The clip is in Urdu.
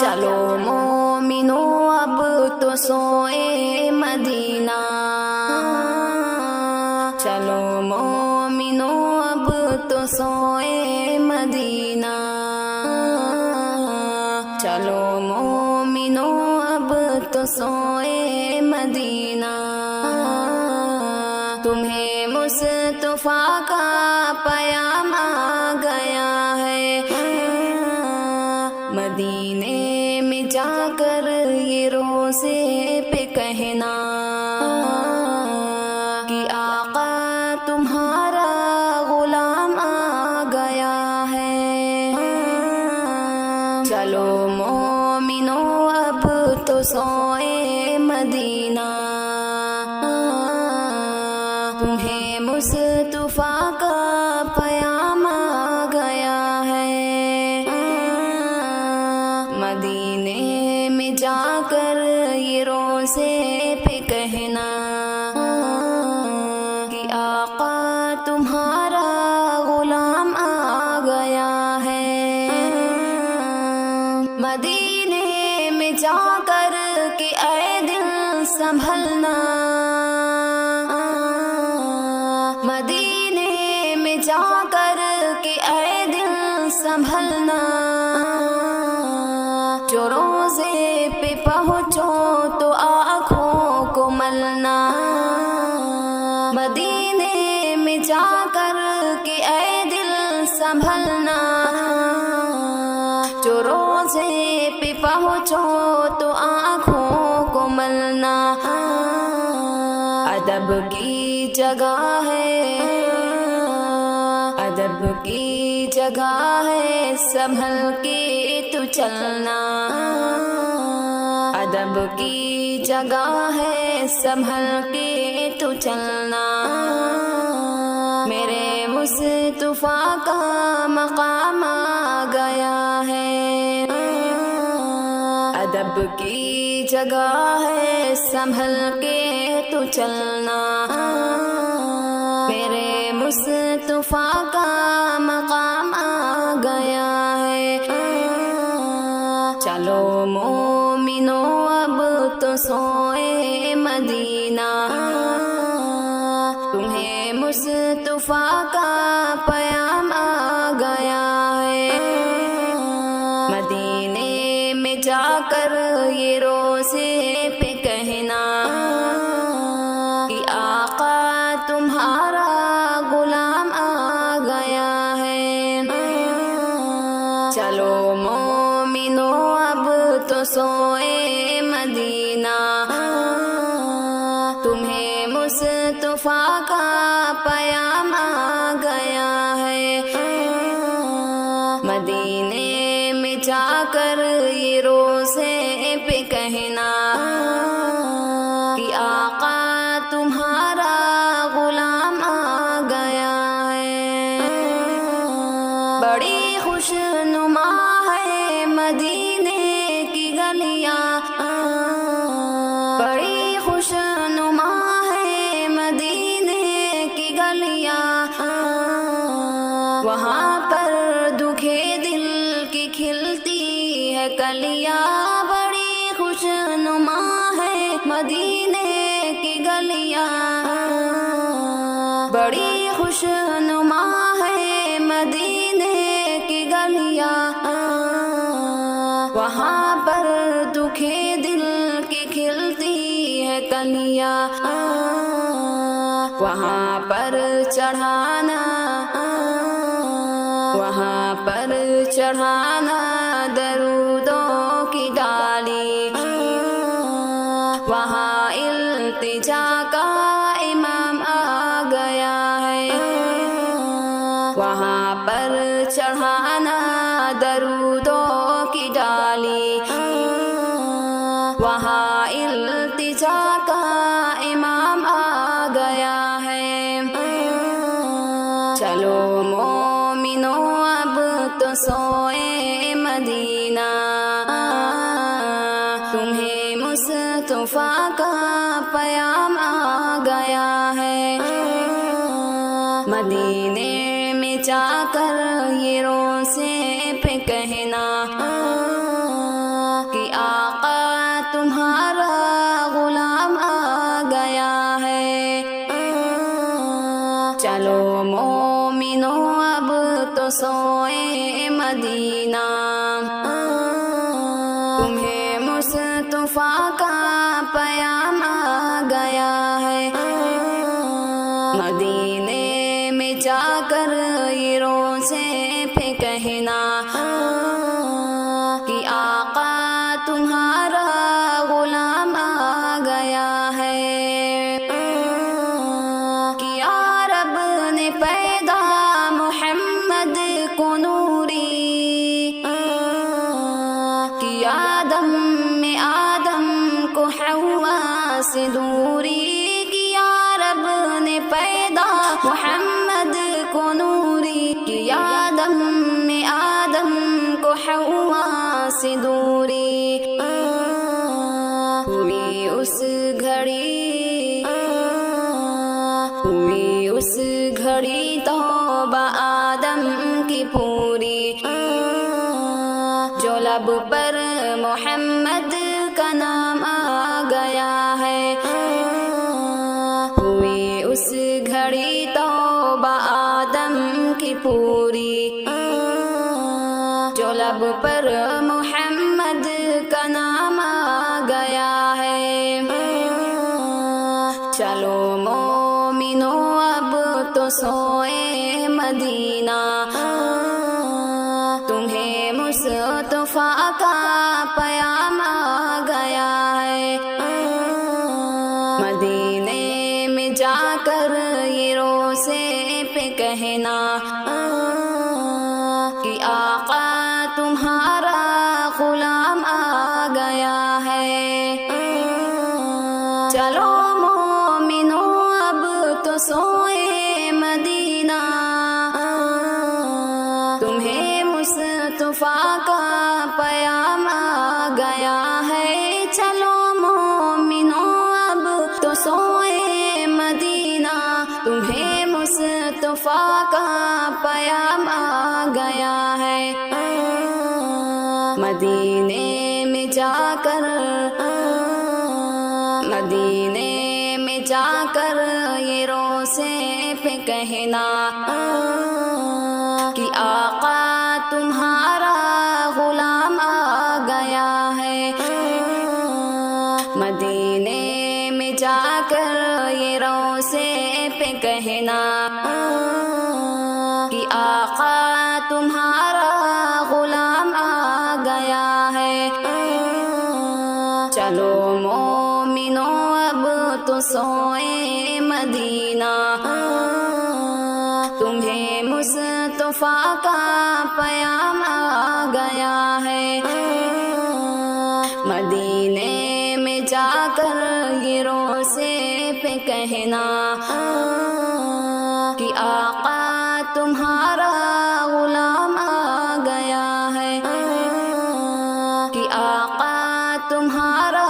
چلو مومنو اب تو سوئے مدینہ، چلو مومنو اب تو سوئے مدینہ، چلو مومنو اب تو سوئے مدینہ، تمہیں مصطفیٰ کا پیام آ گیا ہے، مدینے میں جا کر یہ روزے پہ کہنا کہ آقا تمہارا غلام آ گیا ہے، چلو مومنو اب تو سوئے مدینہ، تمہیں مصطفیٰ کا پیام آ گیا ہے، مدینے میں جا کر یہ روزے پہ کہنا کہ آقا تمہارا غلام آ گیا ہے، مدینے میں جا کر کہ اے دل سنبھلنا، مدینے میں جا کر کہ اے دل سنبھلنا، جو روزے پہ پہنچو تو آنکھوں کو ملنا، مدینے میں جا کر کہ اے دل سنبھلنا، جو روزے پہ پہنچو تو آنکھوں کو ملنا، ادب کی جگہ ہے، ادب کی جگہ ہے، سنبھل کے تو چلنا، ادب کی جگہ ہے، سنبھل کے تو چلنا، میرے مصطفیٰ کا مقام آ گیا ہے، ادب کی جگہ ہے، سنبھل کے تو چلنا، میرے مصطفیٰ کا مقام آ گیا ہے، چلو مومنو اب تو سوئے مدینہ، تمہیں مصطفیٰ کا پیام آ گیا ہے، مدینے میں جا کر یہ روزے پہ کہنا کہ آقا تمہارا غلام آ گیا ہے، چلو مومنو اب تو سوئے مدینہ، تمہیں مصطفیٰ کا پیام آ گیا ہے، مدینے میں جا کر یہ روزے پہ کہنا کہ آقا تمہارا غلام آ گیا ہے، بڑی خوش نما ہے مدینے کی گلیاں، بڑی خوش نما ہے مدینے کی گلیاں، وہاں پر دکھے دل کی کھلتی ہے کلیاں، بڑی خوش نما ہے مدینے کی گلیاں، بڑی خوش نما ہے مدینے کی گلیاں، وہاں پر دکھے دل کی کھلتی ہے کلیاں، وہاں پر چڑھانا، وہاں پر چڑھانا درودوں کی ڈالی، وہاں التجا کا امام آ گیا ہے، وہاں پر چڑھانا درودوں کی ڈالی، وہاں التجا کا امام آ گیا ہے، چلو مومنو اب تو سوئے مدینہ، تمہیں مصطفیٰ کا پیام آ گیا ہے، مدینے میں جا کر یہ روزے پہ کہنا تمہارا غلام آ گیا ہے، کیا رب نے پیدا محمد کو نوری، کیا آدم میں آدم کو حوا سے دوری، کیا رب نے پیدا محمد کو نوری، کیا آدم میں آدم کو حوا سے دوری، ہوئی اس گھڑی، ہوئی اس گھڑی توبہ آدم کی پوری، جو لب پر محمد کا نام آ گیا ہے، ہوئی اس گھڑی توبہ آدم کی پوری، جو لب پر محمد کا نام آ گیا ہے۔ چلو مومنو اب تو سوئے مدینہ، تمہیں مصطفیٰ کا پیام آ گیا ہے، مدینے میں جا کر یہ روزے پہ کہنا کہ آقا تمہارا غلام آ گیا ہے۔ چلو مومنو اب تو سوئے مدینہ، تمہیں مصطفیٰ کا پیام آ گیا ہے، چلو مومنو اب تو سوئے مدینہ، تمہیں مصطفیٰ کا پیام آ گیا ہے، مدینے میں جا کر، مدینے میں جا کر یہ روزے پہ کہنا کہ آقا تمہارا غلام آ گیا ہے، مدینے میں جا کر یہ روزے پہ کہنا کہ آقا تمہارا غلام آ گیا ہے۔ چلو مومنو اب تو سوئے مدینہ، تمہیں مصطفیٰ کا پیام آ گیا ہے، مدینے میں جا کر یہ روزے پہ کہنا کہ آقا تمہارا غلام آ گیا ہے، کہ آقا تمہارا